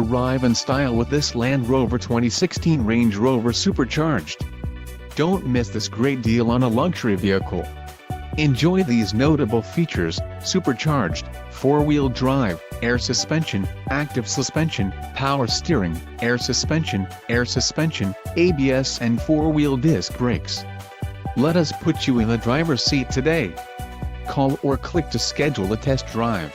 arrive in style with this Land Rover 2016 Range Rover Supercharged. Don't miss this great deal on a luxury vehicle. Enjoy these notable features: supercharged, 4-wheel drive, air suspension, active suspension, power steering, air suspension, ABS and 4-wheel disc brakes. Let us put you in the driver's seat today. Call or click to schedule a test drive.